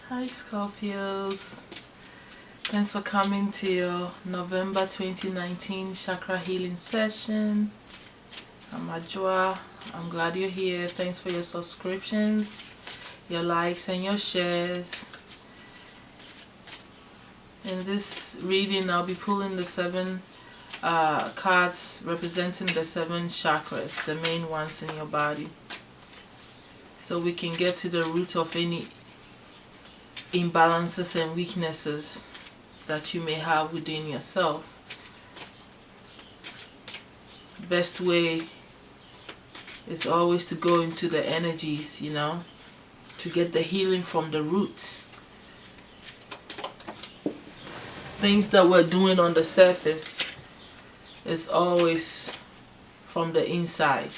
Hi Scorpios, thanks for coming to your November 2019 chakra healing session. I'm Ajwa. I'm glad you're here. Thanks for your subscriptions, your likes and your shares. In this reading I'll be pulling the 7 cards representing the 7 chakras, the main ones in your body, so we can get to the root of any imbalances and weaknesses that you may have within yourself. The best way is always to go into the energies, to get the healing from the roots. Things that we're doing on the surface is always from the inside,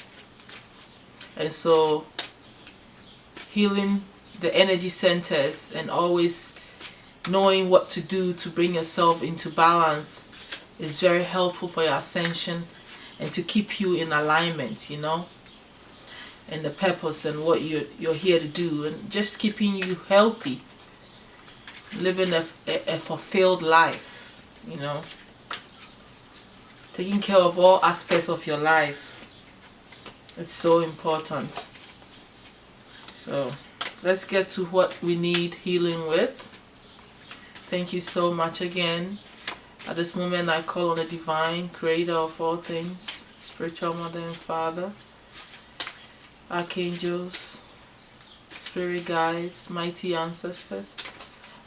and so healing the energy centers and always knowing what to do to bring yourself into balance is very helpful for your ascension and to keep you in alignment, and the purpose and what you're here to do, and just keeping you healthy, living a fulfilled life, taking care of all aspects of your life. It's so important. So let's get to what we need healing with. Thank you so much again. At this moment I call on the divine creator of all things, spiritual mother and father, archangels, spirit guides, mighty ancestors,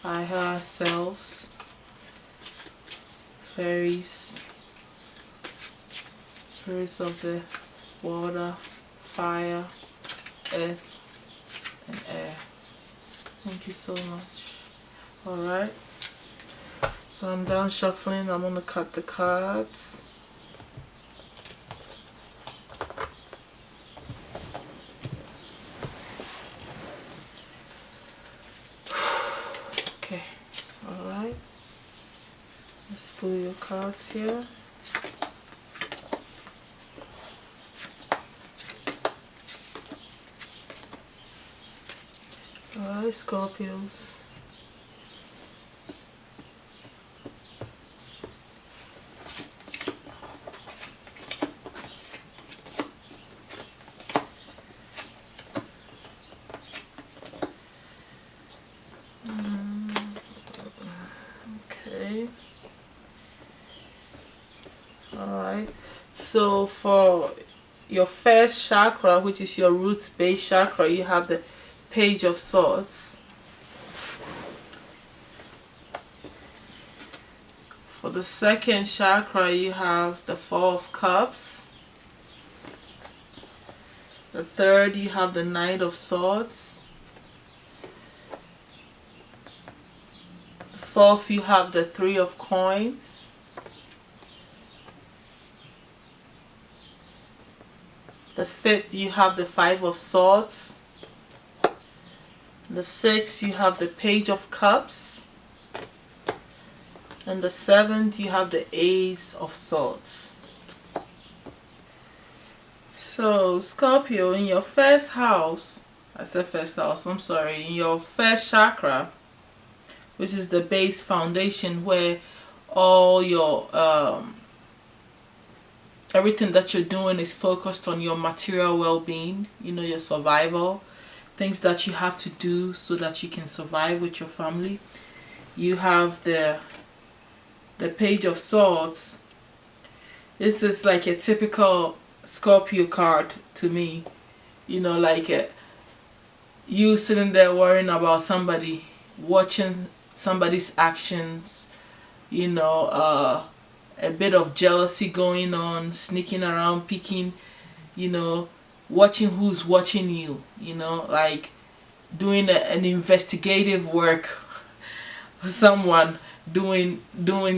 our higher selves, fairies, spirits of the water, fire, earth and air. Thank you so much. Alright, so I'm done shuffling. I'm going to cut the cards. Okay, alright, let's pull your cards here. Alright, Scorpios. Okay. Alright, so for your first chakra, which is your root base chakra, you have the Page of Swords. For the second chakra, you have the Four of Cups. The third, you have the Knight of Swords. The fourth, you have the Three of Coins. The fifth, you have the Five of Swords. The sixth, you have the Page of Cups. And the seventh, you have the Ace of Swords. So, Scorpio, in your first house, I said first house, I'm sorry, in your first chakra, which is the base foundation where all your, everything that you're doing is focused on your material well-being, your survival, things that you have to do so that you can survive with your family. You have the Page of Swords. This is like a typical Scorpio card to me, like you sitting there worrying about somebody, watching somebody's actions, a bit of jealousy going on, sneaking around, peeking, watching who's watching you, like doing an investigative work someone doing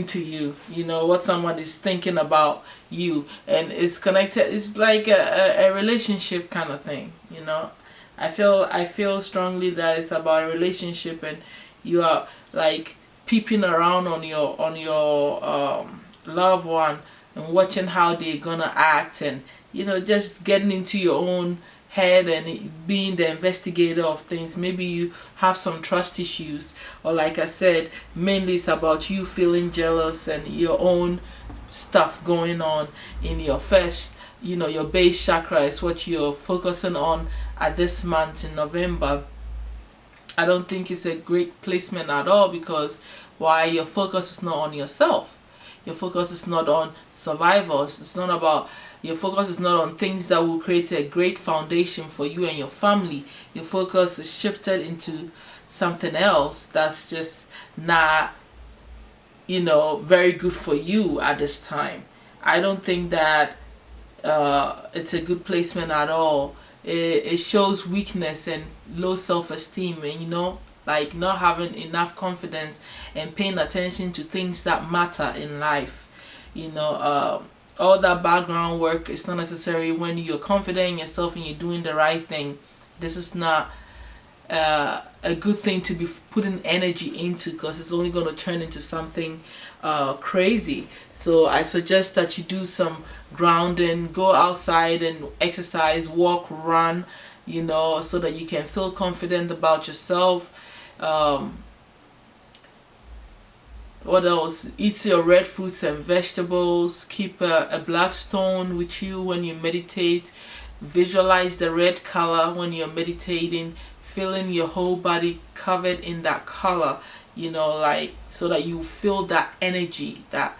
to you, what someone is thinking about you, and it's connected. It's like a relationship kind of thing, I feel strongly that it's about a relationship, and you are like peeping around on your loved one and watching how they're gonna act, and just getting into your own head and being the investigator of things. Maybe you have some trust issues, or like I said, mainly it's about you feeling jealous and your own stuff going on in your first, your base chakra is what you're focusing on at this month in November. I don't think it's a great placement at all, because why? Your focus is not on yourself. Your focus is not on survivors. It's not about, your focus is not on things that will create a great foundation for you and your family. Your focus is shifted into something else that's just not, very good for you at this time. I don't think that it's a good placement at all. It shows weakness and low self-esteem, and like not having enough confidence and paying attention to things that matter in life. All that background work is not necessary when you're confident in yourself and you're doing the right thing. This is not a good thing to be putting energy into, because it's only going to turn into something crazy. So I suggest that you do some grounding, go outside and exercise, walk, run, so that you can feel confident about yourself. What else? Eat your red fruits and vegetables. Keep a black stone with you when you meditate. Visualize the red color when you're meditating, feeling your whole body covered in that color, like so that you feel that energy, that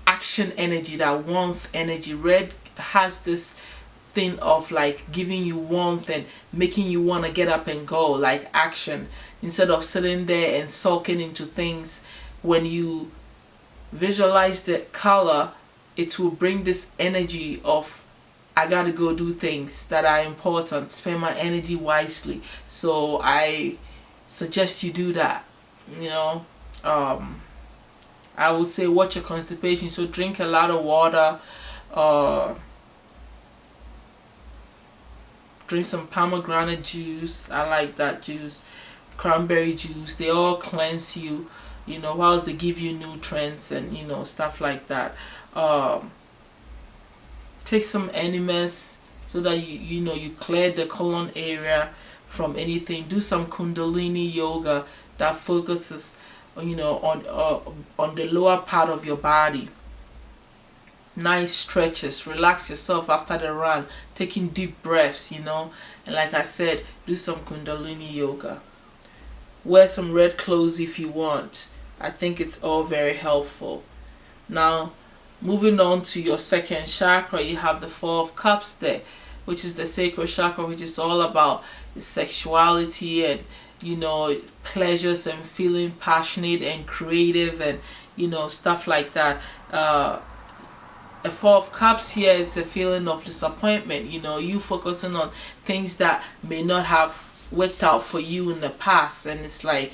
action energy, that warmth energy. Red has this thing of like giving you warmth and making you want to get up and go, like action, instead of sitting there and sulking into things. When you visualize the color, it will bring this energy of, I gotta go do things that are important, spend my energy wisely. So I suggest you do that. I will say watch your constipation, so drink a lot of water, drink some pomegranate juice. I like that juice. Cranberry juice. They all cleanse you, whilst they give you nutrients and stuff like that. Take some enemas so that you clear the colon area from anything. Do some kundalini yoga that focuses on the lower part of your body. Nice stretches, relax yourself after the run, taking deep breaths, and like I said, do some kundalini yoga. Wear some red clothes if you want. I think it's all very helpful. Now, moving on to your second chakra, you have the Four of Cups there, which is the sacral chakra, which is all about sexuality and pleasures and feeling passionate and creative and stuff like that. A Four of Cups here is a feeling of disappointment. You focusing on things that may not have worked out for you in the past, and it's like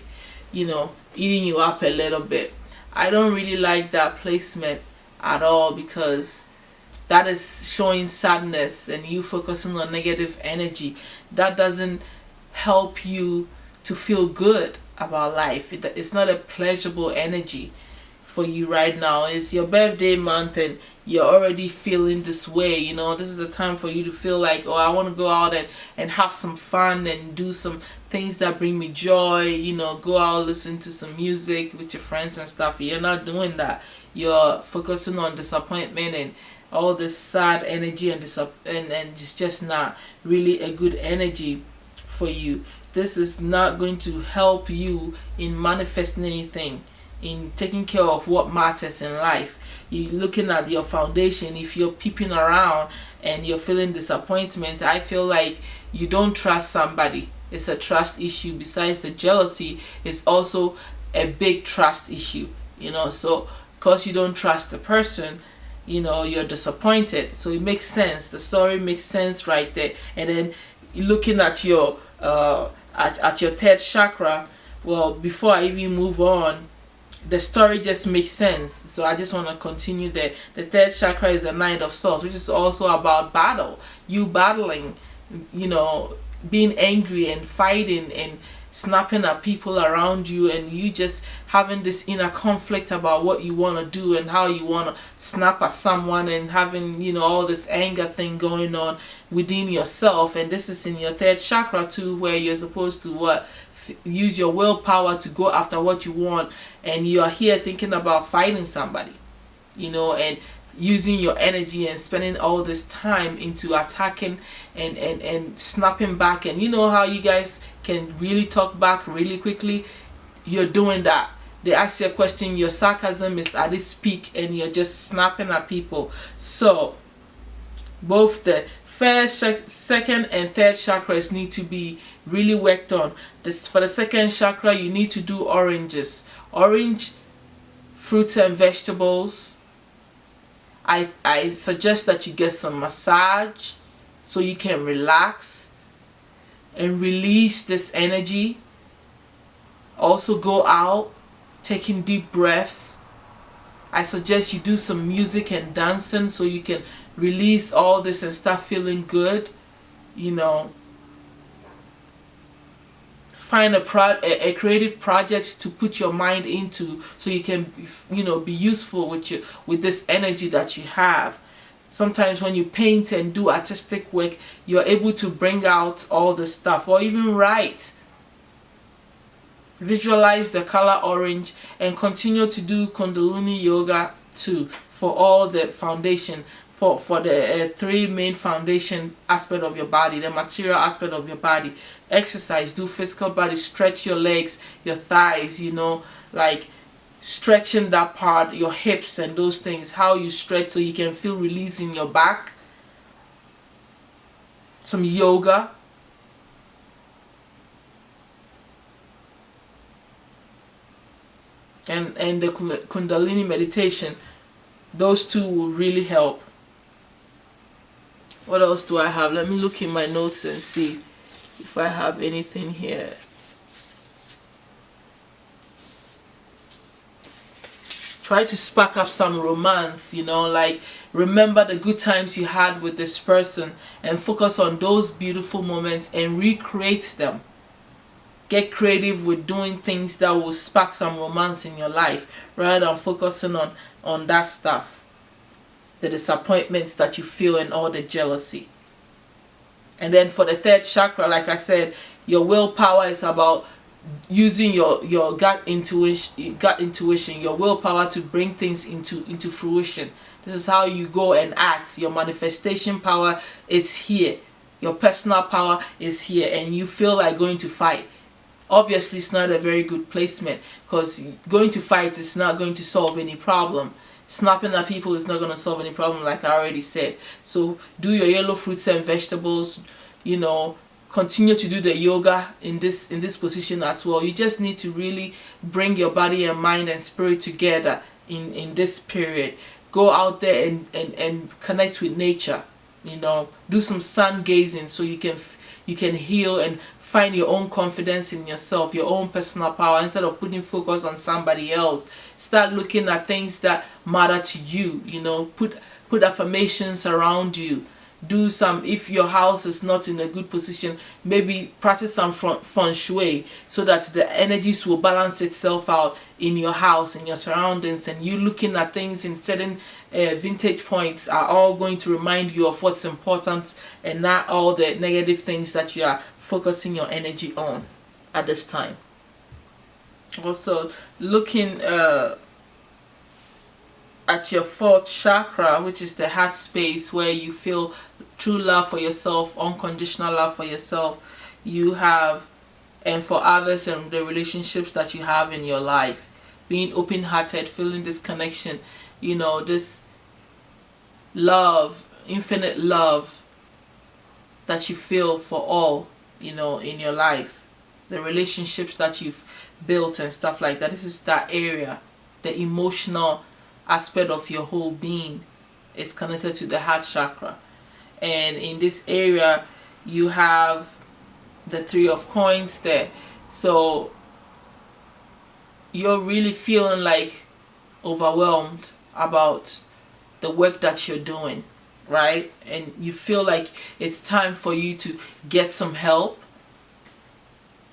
eating you up a little bit. I don't really like that placement at all, because that is showing sadness and you focusing on negative energy. That doesn't help you to feel good about life. It's not a pleasurable energy for you right now. It's your birthday month and you're already feeling this way. This is a time for you to feel like, oh, I want to go out and have some fun and do some things that bring me joy. Go out, listen to some music with your friends and stuff. You're not doing that. You're focusing on disappointment and all this sad energy, and it's just not really a good energy for you. This is not going to help you in manifesting anything, in taking care of what matters in life. You're looking at your foundation. If you're peeping around and you're feeling disappointment, I feel like you don't trust somebody. It's a trust issue. Besides the jealousy, it's also a big trust issue. So because you don't trust the person, you're disappointed. So it makes sense. The story makes sense right there. And then looking at your at your third chakra, well, before I even move on, the story just makes sense. So I just want to continue there. The third chakra is the Knight of Swords, which is also about battle. You battling, being angry and fighting and snapping at people around you, and you just having this inner conflict about what you want to do and how you want to snap at someone, and having, you know, all this anger thing going on within yourself. And this is in your third chakra too, where you're supposed to use your willpower to go after what you want, and you are here thinking about fighting somebody, you know, and using your energy and spending all this time into attacking and snapping back. And you know how you guys can really talk back really quickly. You're doing that. They ask you a question, your sarcasm is at its peak, and you're just snapping at people. So both the first, second and third chakras need to be really worked on. For the second chakra, you need to do oranges, orange fruits and vegetables. I suggest that you get some massage so you can relax and release this energy. Also go out, taking deep breaths. I suggest you do some music and dancing so you can release all this and start feeling good. You know, find a creative project to put your mind into so you can, you know, be useful with this energy that you have. Sometimes when you paint and do artistic work, you're able to bring out all the stuff, or even write. Visualize the color orange and continue to do Kundalini yoga too for all the foundation, for the three main foundation aspect of your body, the material aspect of your body. Exercise, do physical body, stretch your legs, your thighs, you know, like stretching that part, your hips and those things, how you stretch so you can feel release in your back. Some yoga. And the Kundalini meditation. Those two will really help. What else do I have? Let me look in my notes and see if I have anything here. Try to spark up some romance, you know, like remember the good times you had with this person and focus on those beautiful moments and recreate them. Get creative with doing things that will spark some romance in your life rather than focusing on that stuff, the disappointments that you feel and all the jealousy. And then for the third chakra, like I said, your willpower is about using your gut intuition, your willpower to bring things into fruition. This is how you go and act. Your manifestation power, it's here. Your personal power is here, and you feel like going to fight. Obviously, it's not a very good placement, because going to fight is not going to solve any problem. Snapping at people is not going to solve any problem, like I already said. So do your yellow fruits and vegetables, you know, continue to do the yoga in this position as well. You just need to really bring your body and mind and spirit together in this period. Go out there and connect with nature, you know, do some sun gazing so you can heal and find your own confidence in yourself, your own personal power, instead of putting focus on somebody else. Start looking at things that matter to you, you know, put affirmations around you. Do some, if your house is not in a good position, maybe practice some feng shui so that the energies will balance itself out in your house, in your surroundings, and you looking at things in certain vintage points are all going to remind you of what's important and not all the negative things that you are focusing your energy on at this time. Also looking at your fourth chakra, which is the heart space, where you feel true love for yourself, unconditional love for yourself, you have, and for others, and the relationships that you have in your life. Being open-hearted, feeling this connection, you know, this love, infinite love that you feel for all, you know, in your life, the relationships that you've built and stuff like that. This is that area, the emotional aspect of your whole being is connected to the heart chakra. And in this area you have the Three of Coins there. So you're really feeling like overwhelmed about the work that you're doing, right? And you feel like it's time for you to get some help.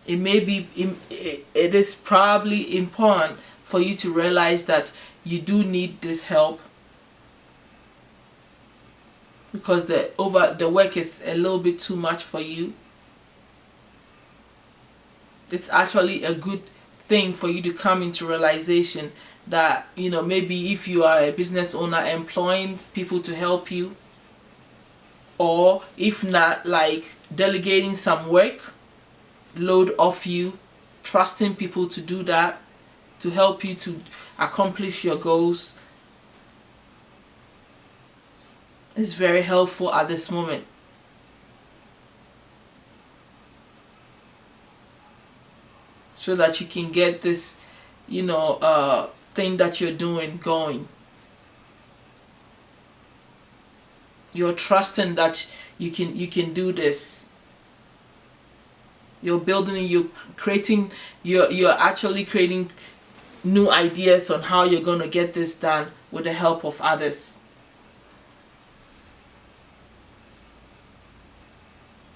it may be it is probably important for you to realize that you do need this help, because the work is a little bit too much for you. It's actually a good thing for you to come into realization that, you know, maybe if you are a business owner, employing people to help you, or if not, like delegating some work load off you, trusting people to do that, to help you to accomplish your goals, is very helpful at this moment. So that you can get this, you know, thing that you're doing going. You're trusting that you can do this. You're building, you're creating, you're actually creating new ideas on how you're going to get this done with the help of others.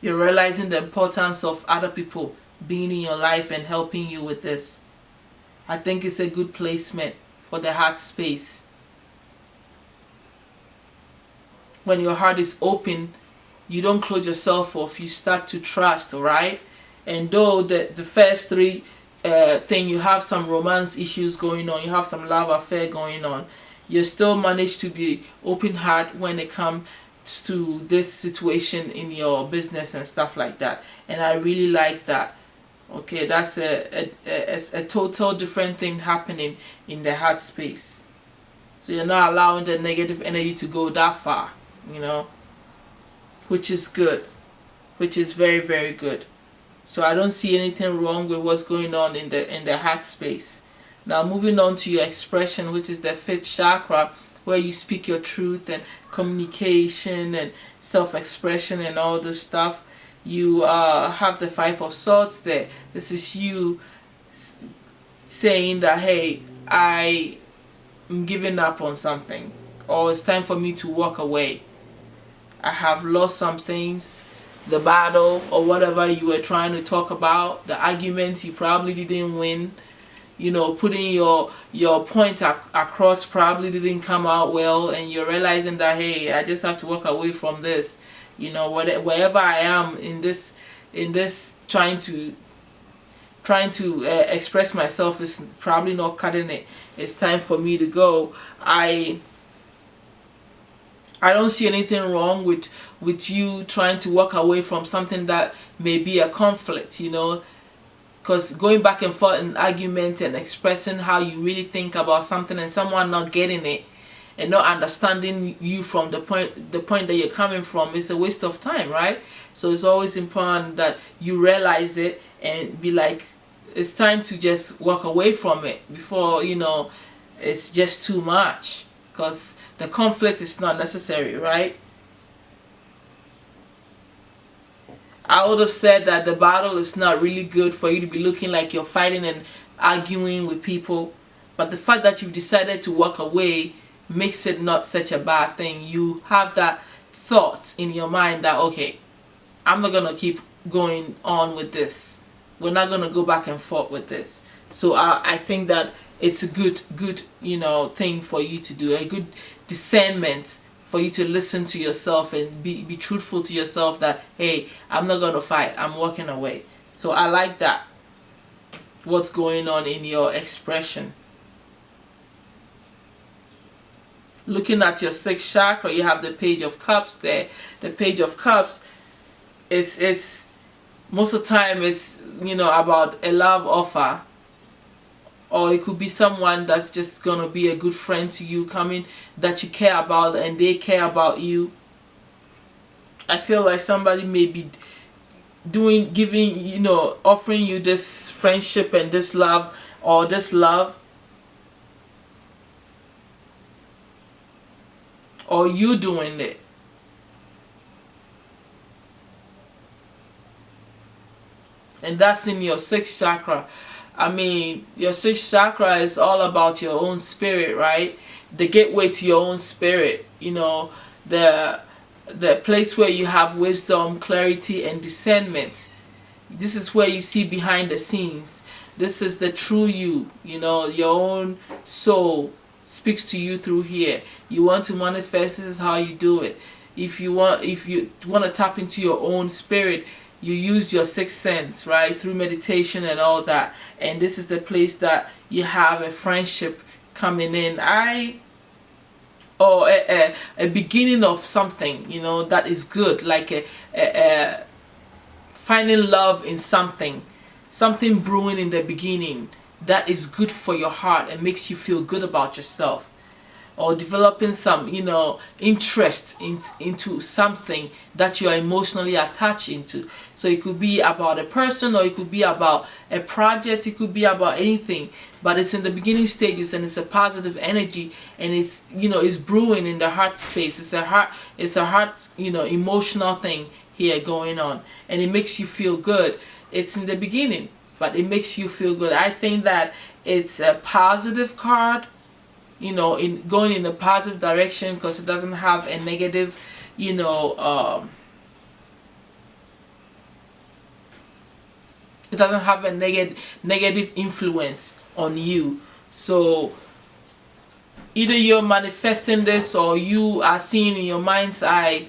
You're realizing the importance of other people being in your life and helping you with this. I think it's a good placement for the heart space. When your heart is open, you don't close yourself off. You start to trust, right? And though the first three thing, you have some romance issues going on, you have some love affair going on, you still manage to be open heart when it comes to this situation in your business and stuff like that. And I really like that. Okay, that's a total different thing happening in the heart space. So you're not allowing the negative energy to go that far, you know, which is good, which is very, very good. So I don't see anything wrong with what's going on in the heart space. Now moving on to your expression, which is the 5th chakra, where you speak your truth and communication and self-expression and all this stuff. You have the 5 of Swords there. This is you saying that, hey, I am giving up on something, or it's time for me to walk away. I have lost some things, the battle or whatever you were trying to talk about, the arguments you probably didn't win, you know, putting your point across probably didn't come out well, and you're realizing that, hey, I just have to walk away from this. You know, wherever I am in this trying to express myself is probably not cutting it. It's time for me to go. I don't see anything wrong with you trying to walk away from something that may be a conflict, you know, because going back and forth in argument and expressing how you really think about something and someone not getting it and not understanding you from the point that you're coming from is a waste of time, right? So it's always important that you realize it and be like, it's time to just walk away from it before, you know, it's just too much, because the conflict is not necessary, right? I would have said that the battle is not really good for you to be looking like you're fighting and arguing with people, but the fact that you've decided to walk away makes it not such a bad thing. You have that thought in your mind that, okay, I'm not gonna keep going on with this. We're not gonna go back and forth with this. So I think that it's a good you know thing for you to do, a good discernment for you to listen to yourself and be truthful to yourself that, hey, I'm not gonna fight, I'm walking away. So I like that, what's going on in your expression. Looking at your 6th chakra, you have the Page of Cups there. The Page of Cups, it's most of the time it's, you know, about a love offer, or it could be someone that's just gonna be a good friend to you, coming that you care about and they care about you. I feel like somebody may be giving, you know, offering you this friendship and this love, or this love, or you doing it. And that's in your 6th chakra. I mean, your 6th chakra is all about your own spirit, right? The gateway to your own spirit, you know, the place where you have wisdom, clarity, and discernment. This is where you see behind the scenes. This is the true you, your own soul speaks to you through here. You want to manifest, this is how you do it. If you want to tap into your own spirit, you use your sixth sense, right, through meditation and all that. And this is the place that you have a friendship coming in, or a beginning of something, that is good, like a finding love in something brewing in the beginning that is good for your heart and makes you feel good about yourself, or developing some interest into something that you are emotionally attached into. So it could be about a person, or it could be about a project, it could be about anything, but it's in the beginning stages and it's a positive energy, and it's it's brewing in the heart space. It's a heart emotional thing here going on, and it makes you feel good. It's in the beginning, but it makes you feel good. I think that it's a positive card, in going in a positive direction, because it doesn't have a negative, it doesn't have a negative influence on you. So either you're manifesting this, or you are seeing in your mind's eye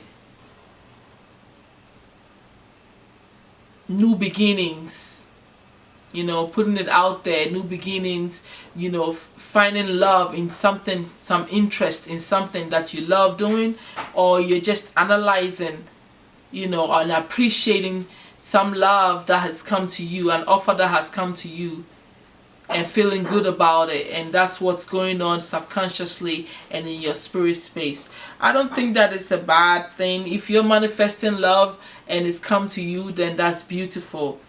new beginnings, putting it out there, new beginnings, finding love in something, some interest in something that you love doing, or you're just analyzing, and appreciating some love that has come to you, an offer that has come to you, and feeling good about it. And that's what's going on subconsciously and in your spirit space. I don't think that it's a bad thing. If you're manifesting love and it's come to you, then that's beautiful.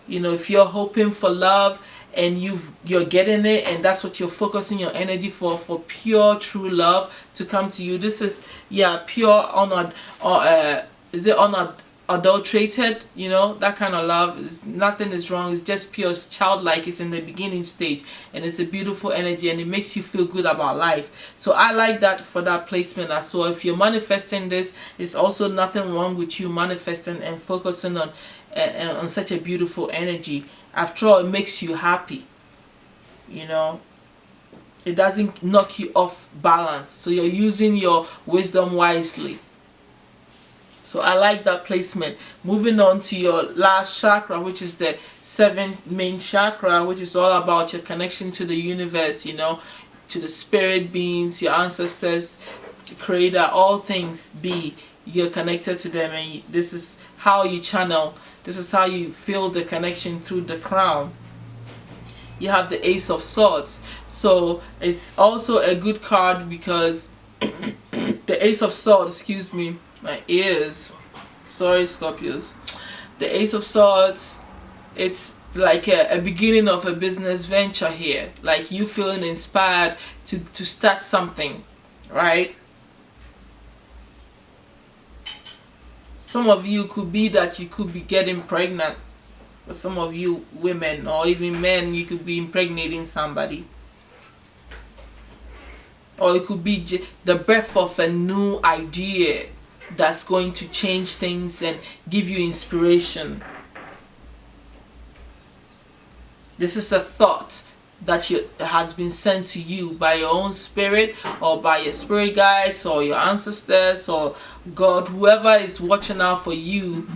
If you're hoping for love and you're getting it, and that's what you're focusing your energy for pure true love to come to you, this is pure unadulterated, that kind of love. Nothing is wrong, it's just pure childlike. It's in the beginning stage, and it's a beautiful energy, and it makes you feel good about life. So I like that for that placement as well. If you're manifesting this, it's also nothing wrong with you manifesting and focusing on such a beautiful energy. After all, it makes you happy, it doesn't knock you off balance, so you're using your wisdom wisely. So I like that placement. Moving on to your last chakra, which is the seventh main chakra, which is all about your connection to the universe, to the spirit beings, your ancestors, the creator, all things be. You're connected to them, and this is how you channel. This is how you feel the connection through the crown. You have the Ace of Swords. So it's also a good card because the Ace of Swords, excuse me, my ears, sorry Scorpios, the Ace of Swords, it's like a beginning of a business venture here, like you feeling inspired to start something, right? Some of you could be that you could be getting pregnant, for some of you women, or even men, you could be impregnating somebody. Or it could be the birth of a new idea that's going to change things and give you inspiration. This is a thought that has been sent to you by your own spirit, or by your spirit guides, or your ancestors, or God. Whoever is watching out for you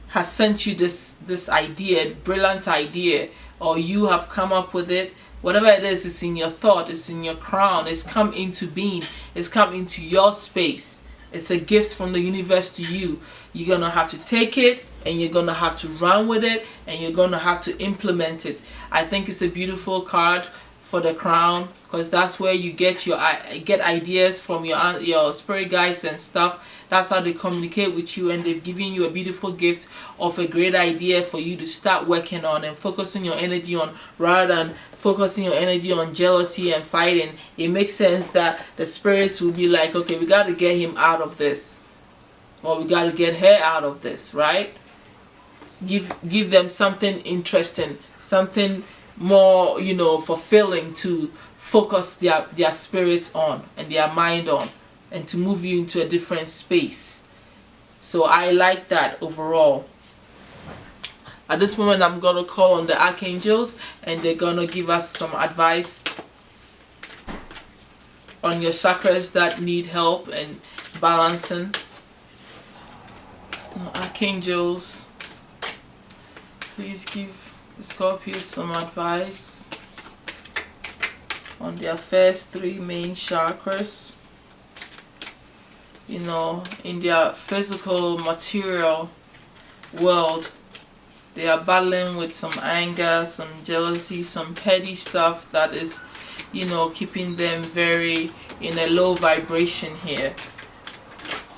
has sent you this idea, brilliant idea, or you have come up with it. Whatever it is, it's in your thought, it's in your crown, it's come into being, it's come into your space. It's a gift from the universe to you. You're gonna have to take it, and you're gonna have to run with it, and you're gonna have to implement it. I think it's a beautiful card for the crown, because that's where you get ideas from your spirit guides and stuff. That's how they communicate with you, and they've given you a beautiful gift of a great idea for you to start working on and focusing your energy on, rather than focusing your energy on jealousy and fighting. It makes sense that the spirits will be like, okay, we got to get him out of this, or we got to get her out of this, right? Give them something interesting, something more, fulfilling to focus their spirits on and their mind on, and to move you into a different space. So I like that overall. At this moment, I'm gonna call on the archangels, and they're gonna give us some advice on your chakras that need help and balancing. Archangels, please give the Scorpios some advice on their first 3 main chakras. You know, in their physical, material world, they are battling with some anger, some jealousy, some petty stuff that is, you know, keeping them very in a low vibration here.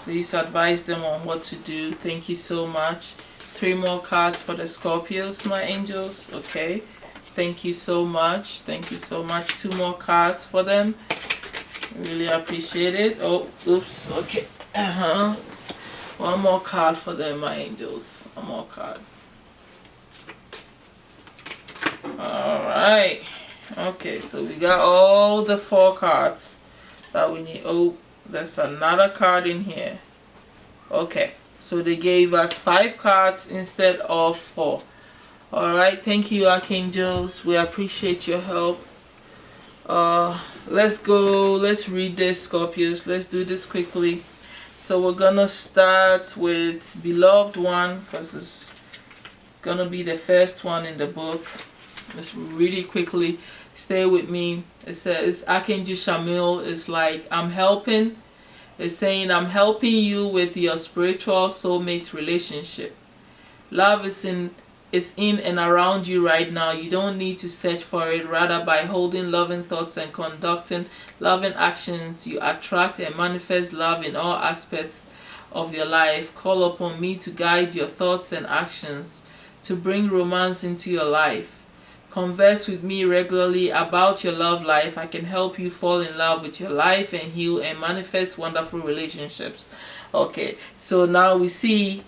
Please advise them on what to do. Thank you so much. 3 more cards for the Scorpios, my angels. Okay, thank you so much. Thank you so much. 2 more cards for them. Really appreciate it. Oh, oops. Okay. 1 more card for them, my angels. 1 more card. Alright. Okay, so we got all the 4 cards that we need. Oh, there's another card in here. Okay, so they gave us 5 cards instead of 4. Alright, thank you, archangels. We appreciate your help. Let's go. Let's read this, Scorpios. Let's do this quickly. So we're gonna start with beloved one, because it's gonna be the first one in the book. Let's read it quickly. Stay with me. It says Archangel Shamil is like, I'm helping. It's saying, I'm helping you with your spiritual soulmate relationship. Love is in and around you right now. You don't need to search for it. Rather, by holding loving thoughts and conducting loving actions, you attract and manifest love in all aspects of your life. Call upon me to guide your thoughts and actions, to bring romance into your life. Converse with me regularly about your love life. I can help you fall in love with your life and heal and manifest wonderful relationships. Okay, so now we see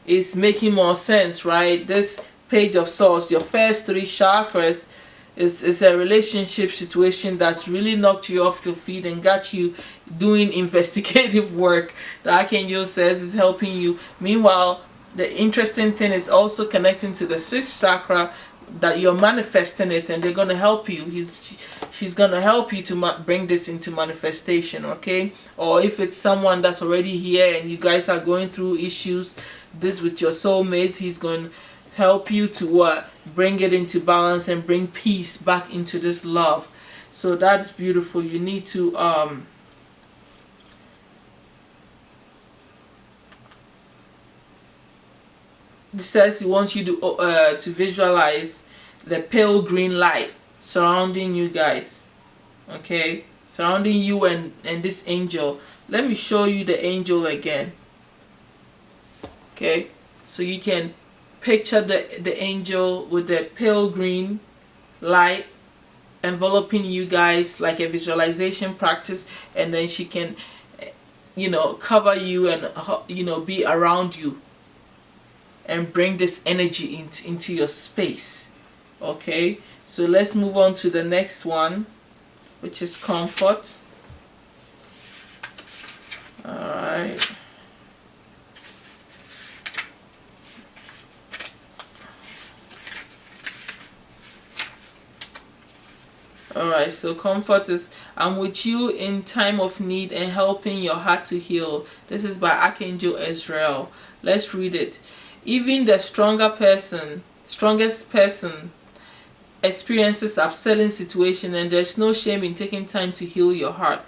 it's making more sense, right? This Page of Swords, your first 3 chakras, is a relationship situation that's really knocked you off your feet and got you doing investigative work. The Archangel says is helping you. Meanwhile, the interesting thing is also connecting to the 6th chakra, that you're manifesting it, and they're going to help you. She's going to help you to bring this into manifestation, okay? Or if it's someone that's already here and you guys are going through issues, this with your soulmate, he's going to help you to what? Bring it into balance and bring peace back into this love. So that's beautiful. You need to it says he wants you to visualize the pale green light surrounding you guys, okay, surrounding you and this angel. Let me show you the angel again, okay, so you can picture the angel with the pale green light enveloping you guys, like a visualization practice, and then she can, you know, cover you and, you know, be around you and bring this energy into your space. Okay, so let's move on to the next one, which is comfort. Alright. Alright, so comfort is, I'm with you in time of need and helping your heart to heal. This is by Archangel Israel. Let's read it. Even the strongest person experiences upsetting situation, and there's no shame in taking time to heal your heart.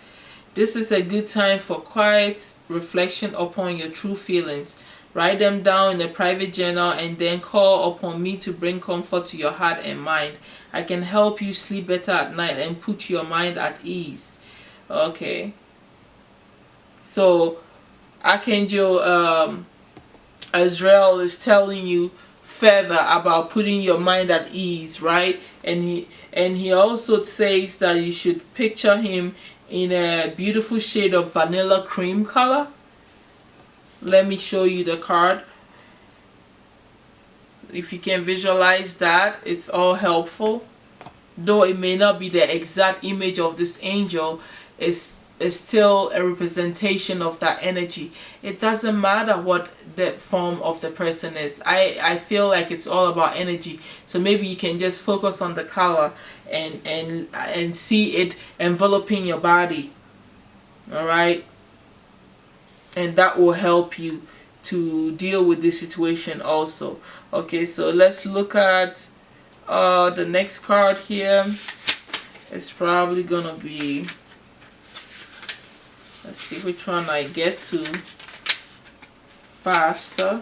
This is a good time for quiet reflection upon your true feelings. Write them down in a private journal and then call upon me to bring comfort to your heart and mind. I can help you sleep better at night and put your mind at ease. Okay. So Archangel Israel is telling you further about putting your mind at ease, right? And he also says that you should picture him in a beautiful shade of vanilla cream color. Let me show you the card. If you can visualize that, it's all helpful. Though it may not be the exact image of this angel, it's is still a representation of that energy. It doesn't matter what the form of the person is. I feel like it's all about energy. So maybe you can just focus on the color and see it enveloping your body. All right, and that will help you to deal with this situation also. Okay, so let's look at the next card here. It's probably gonna be, let's see which one I get to faster.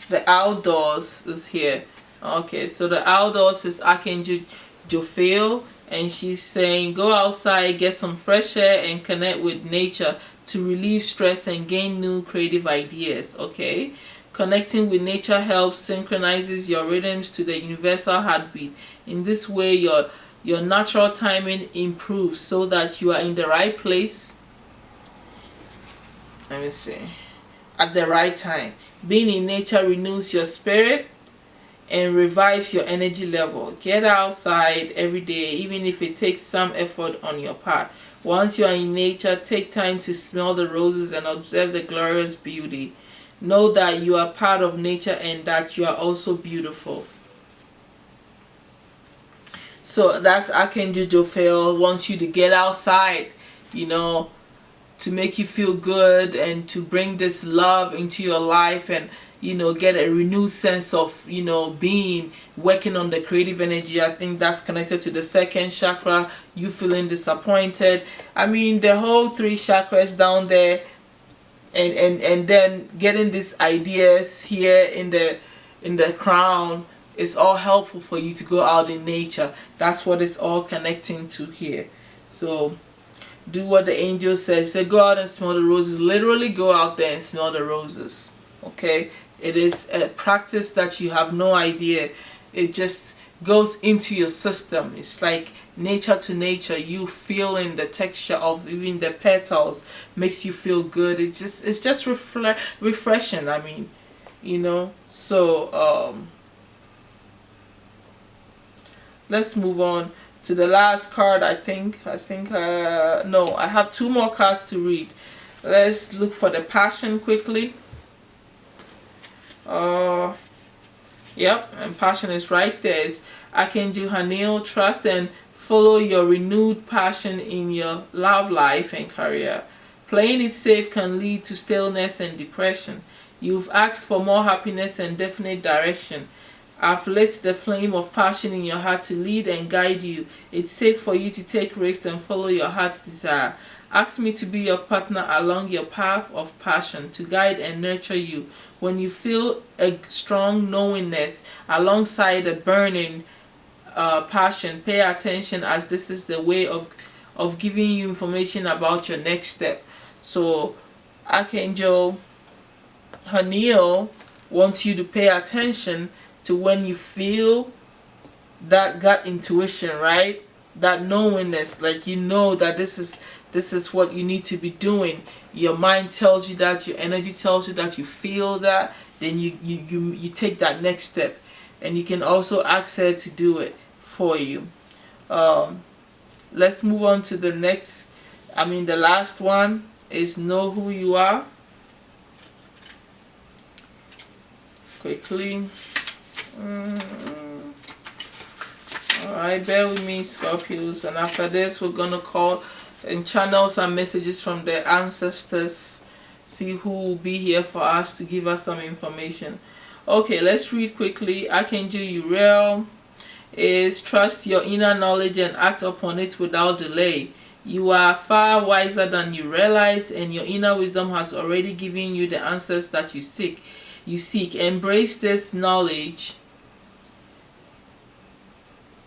The outdoors is here. Okay, so the outdoors is Archangel Jophiel, and she's saying go outside, get some fresh air, and connect with nature to relieve stress and gain new creative ideas. Okay, connecting with nature helps synchronizes your rhythms to the universal heartbeat. In this way, your natural timing improves so that you are in the right place. Let me see. At the right time. Being in nature renews your spirit and revives your energy level. Get outside every day, even if it takes some effort on your part. Once you are in nature, take time to smell the roses and observe the glorious beauty. Know that you are part of nature and that you are also beautiful. So that's Archangel Jophiel wants you to get outside, you know, to make you feel good and to bring this love into your life, and you know, get a renewed sense of, you know, being, working on the creative energy. I think that's connected to the second chakra. You feeling disappointed. I mean, the whole 3 chakras down there, and then getting these ideas here in the crown is all helpful for you to go out in nature. That's what it's all connecting to here. So do what the angel says. Say go out and smell the roses. Literally go out there and smell the roses. Okay, it is a practice that you have no idea. It just goes into your system. It's like nature to nature. You feeling the texture of even the petals makes you feel good. It's just refreshing. I mean, you know. So let's move on to the last card. I think no, I have 2 more cards to read. Let's look for the passion quickly. Yep, and passion is right there. It's Archangel Haniel. Trust and follow your renewed passion in your love life and career. Playing it safe can lead to staleness and depression. You've asked for more happiness and definite direction. I've lit the flame of passion in your heart to lead and guide you. It's safe for you to take risks and follow your heart's desire. Ask me to be your partner along your path of passion, to guide and nurture you. When you feel a strong knowingness alongside a burning passion, pay attention, as this is the way of giving you information about your next step. So Archangel Haniel wants you to pay attention to when you feel that gut intuition, right? That knowingness, like you know that this is what you need to be doing. Your mind tells you that, your energy tells you that, you feel that, then you take that next step, and you can also ask her to do it for you. Let's move on to the next. The last one is know who you are. Quickly. Alright, bear with me, Scorpios, and after this we're gonna call and channel some messages from the ancestors, see who will be here for us to give us some information. Okay, let's read quickly. Archangel Uriel is trust your inner knowledge and act upon it without delay. You are far wiser than you realize, and your inner wisdom has already given you the answers that you seek. Embrace this knowledge.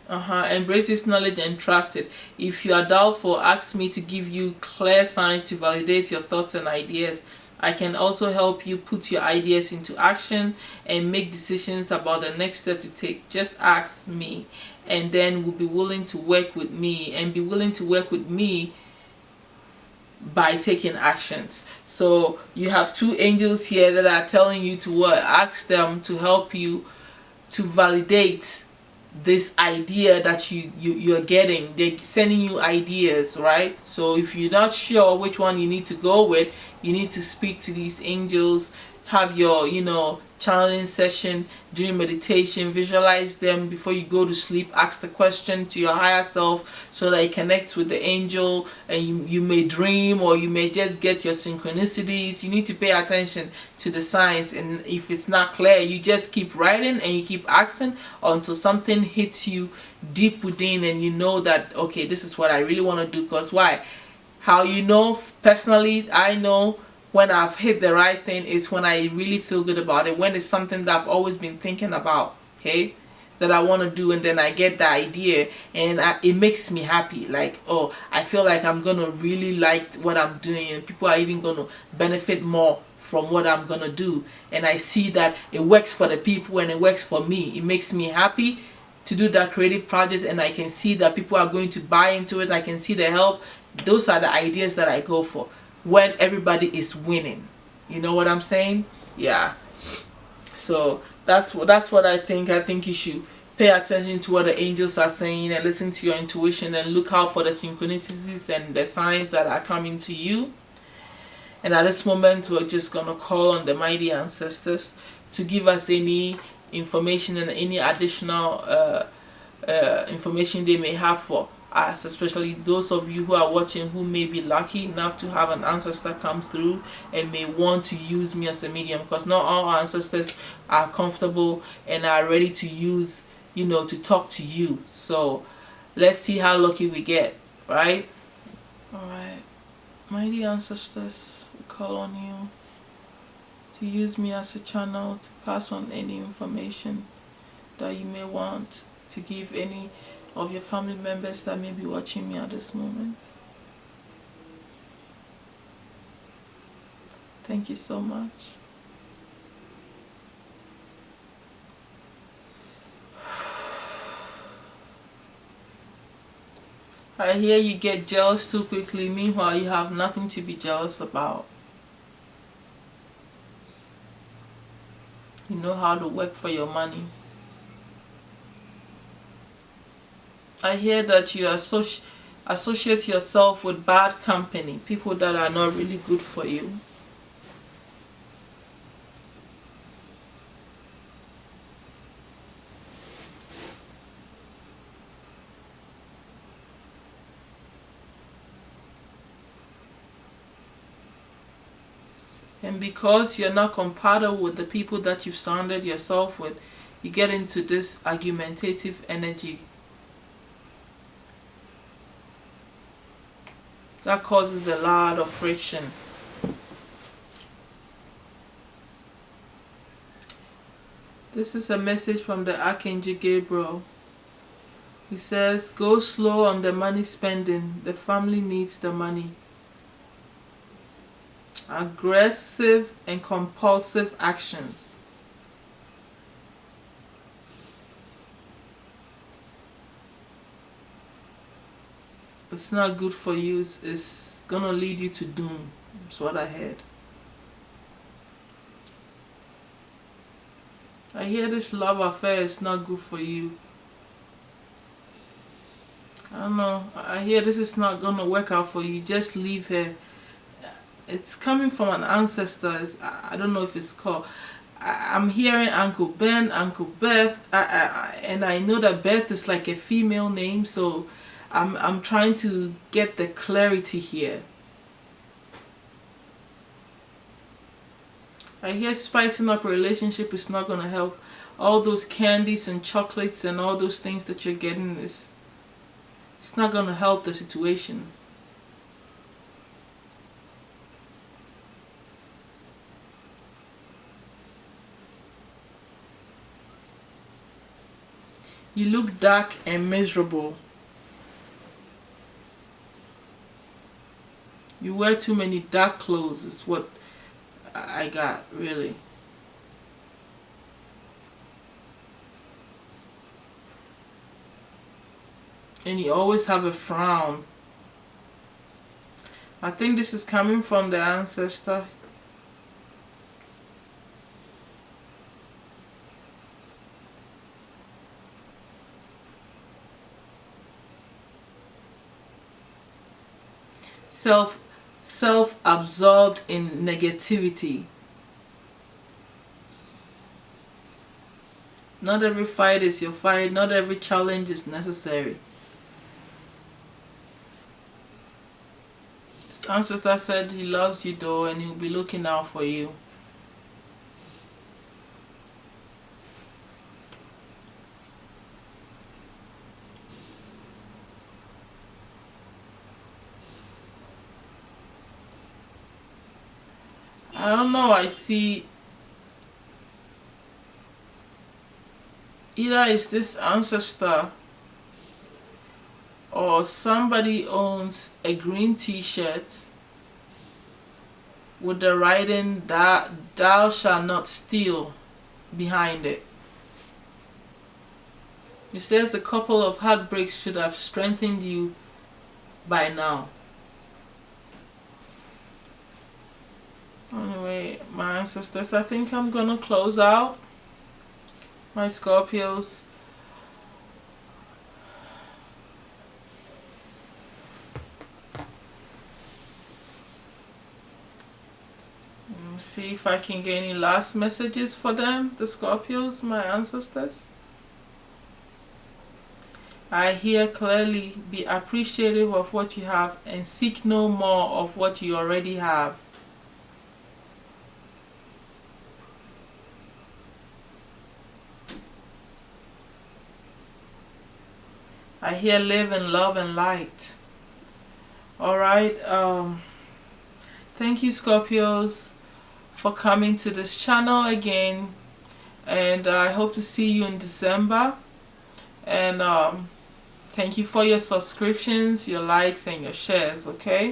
Embrace this knowledge and trust it. If you are doubtful, ask me to give you clear signs to validate your thoughts and ideas. I can also help you put your ideas into action and make decisions about the next step to take. Just ask me, and then we'll be willing to work with me, and be willing to work with me by taking actions. So you have 2 angels here that are telling you to what? Ask them to help you to validate this idea that you're getting. They're sending you ideas, right? So if you're not sure which one you need to go with, you need to speak to these angels, have your channeling session during meditation, visualize them before you go to sleep, ask the question to your higher self so that it connects with the angel, and you may dream, or you may just get your synchronicities. You need to pay attention to the signs, and if it's not clear, you just keep writing and you keep asking until something hits you deep within, and you know that, okay, this is what I really want to do. Because why? How personally, I know when I've hit the right thing is when I really feel good about it, when it's something that I've always been thinking about, okay, that I want to do, and then I get the idea, and it makes me happy. Like, oh, I feel like I'm gonna really like what I'm doing, and people are even gonna benefit more from what I'm gonna do, and I see that it works for the people and it works for me. It makes me happy to do that creative project, and I can see that people are going to buy into it. I can see the help. Those are the ideas that I go for when everybody is winning. You know what I'm saying? Yeah. So that's what I think. I think you should pay attention to what the angels are saying and listen to your intuition, and look out for the synchronicities and the signs that are coming to you. And at this moment, we're just gonna call on the mighty ancestors to give us any information and any additional information they may have for us, especially those of you who are watching who may be lucky enough to have an ancestor come through and may want to use me as a medium, because not all ancestors are comfortable and are ready to use, to talk to you. So let's see how lucky we get, right? All right, mighty ancestors, we call on you to use me as a channel to pass on any information that you may want to give any of your family members that may be watching me at this moment. Thank you so much. I hear you get jealous too quickly. Meanwhile, you have nothing to be jealous about. You know how to work for your money. I hear that you associate yourself with bad company, people that are not really good for you. And because you're not compatible with the people that you've surrounded yourself with, you get into this argumentative energy that causes a lot of friction. This is a message from the Archangel Gabriel. He says, go slow on the money spending. The family needs the money. Aggressive and compulsive actions. It's not good for you. It's gonna lead you to doom. That's what I heard. I hear this love affair is not good for you. I don't know. I hear this is not gonna work out for you. Just leave her. It's coming from an ancestor. I don't know if it's called. I'm hearing Uncle Ben, Uncle Beth, and I know that Beth is like a female name, so I'm trying to get the clarity here. I hear spicing up a relationship is not going to help. All those candies and chocolates and all those things that you're getting, it's not going to help the situation. You look dark and miserable. You wear too many dark clothes is what I got, really. And you always have a frown. I think this is coming from the ancestor. self-absorbed in negativity. Not every fight is your fight. Not every challenge is necessary. His ancestor said he loves you though, and he'll be looking out for you. I don't know, I see either it's this ancestor or somebody owns a green t-shirt with the writing that thou shalt not steal behind it. It says a couple of heartbreaks should have strengthened you by now. Anyway, my ancestors, I think I'm gonna close out. My Scorpios, see if I can get any last messages for them, the Scorpios, my ancestors. I hear clearly, be appreciative of what you have and seek no more of what you already have. I hear live in love and light. Alright, thank you Scorpios for coming to this channel again, and I hope to see you in December. And thank you for your subscriptions, your likes and your shares, okay?